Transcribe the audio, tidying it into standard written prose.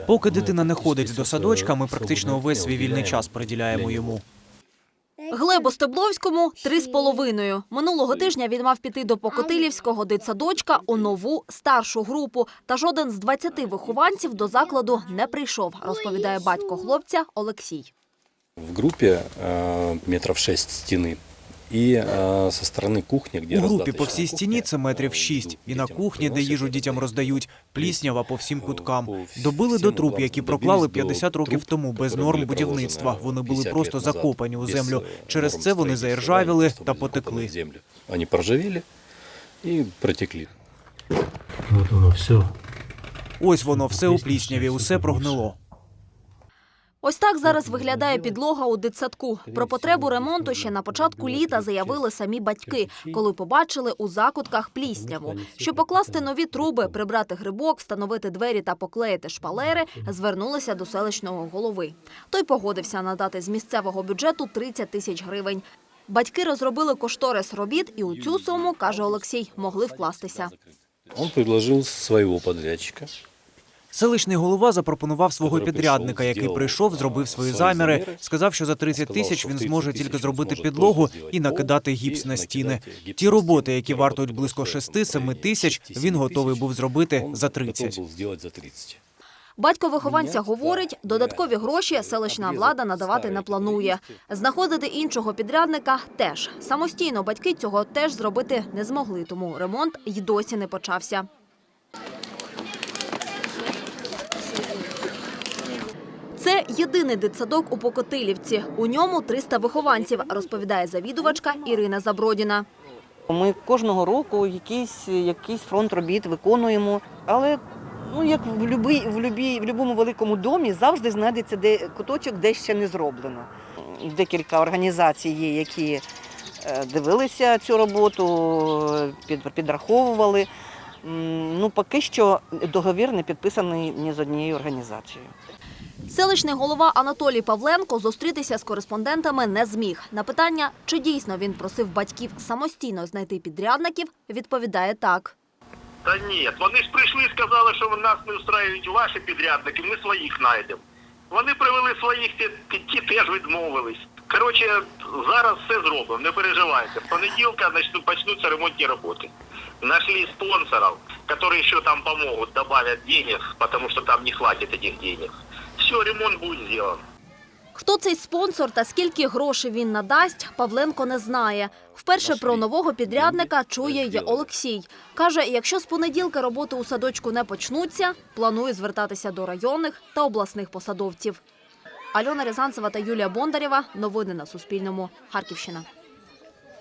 Поки дитина не ходить до садочка, ми практично увесь свій вільний час приділяємо йому. Глебу Стебловському 3,5. Минулого тижня він мав піти до Покотилівського дитсадочка у нову старшу групу. Та жоден з 20 вихованців до закладу не прийшов, розповідає батько хлопця Олексій. В групі метрів 6 стіни. І зі сторони кухні, де у групі по всій стіні це метрів 6. І на кухні, де їжу дітям роздають, пліснява по всім куткам. Добили до труб, які проклали 50 років тому без норм будівництва. Вони були просто закопані у землю. Через це вони заіржавіли та потекли. Вони поржавіли і протекли. Ось воно все у плісняві, усе прогнило. Ось так зараз виглядає підлога у дитсадку. Про потребу ремонту ще на початку літа заявили самі батьки, коли побачили у закутках плісняву. Щоб покласти нові труби, прибрати грибок, встановити двері та поклеїти шпалери, звернулися до селищного голови. Той погодився надати з місцевого бюджету 30 тисяч гривень. Батьки розробили кошторис робіт і у цю суму, каже Олексій, могли вкластися. Він пропонував свого підрядчика. Селищний голова запропонував свого підрядника, який прийшов, зробив свої заміри, сказав, що за 30 тисяч він зможе тільки зробити підлогу і накидати гіпс на стіни. Ті роботи, які вартують близько 6-7 тисяч, він готовий був зробити за 30. Батько вихованця говорить, додаткові гроші селищна влада надавати не планує. Знаходити іншого підрядника теж. Самостійно батьки цього теж зробити не змогли, тому ремонт й досі не почався. Це єдиний дитсадок у Покотилівці. У ньому 300 вихованців, розповідає завідувачка Ірина Забродіна. Ми кожного року якийсь фронт робіт виконуємо, але як в будь-якому великому домі завжди знайдеться куточок, де ще не зроблено. Декілька організацій є, які дивилися цю роботу, підраховували. Поки що договір не підписаний ні з однією організацією. Селищний голова Анатолій Павленко зустрітися з кореспондентами не зміг. На питання, чи дійсно він просив батьків самостійно знайти підрядників, відповідає так. Та ні, вони ж прийшли і сказали, що нас не устраюють ваші підрядники, ми своїх знайдемо. Вони привели своїх, ті теж відмовились. Коротше, зараз все зробимо, не переживайте. В понеділка почнуться ремонтні роботи. Нашли спонсоров, которые еще там помогут, добавят денег, потому что там не хватит этих денег. Все, ремонт будет сделан. Хто цей спонсор та скільки грошей він надасть, Павленко не знає. Вперше про нового підрядника чує й Олексій. Каже, якщо з понеділка роботи у садочку не почнуться, планує звертатися до районних та обласних посадовців. Альона Рязанцева та Юлія Бондарєва. Новини на Суспільному. Харківщина.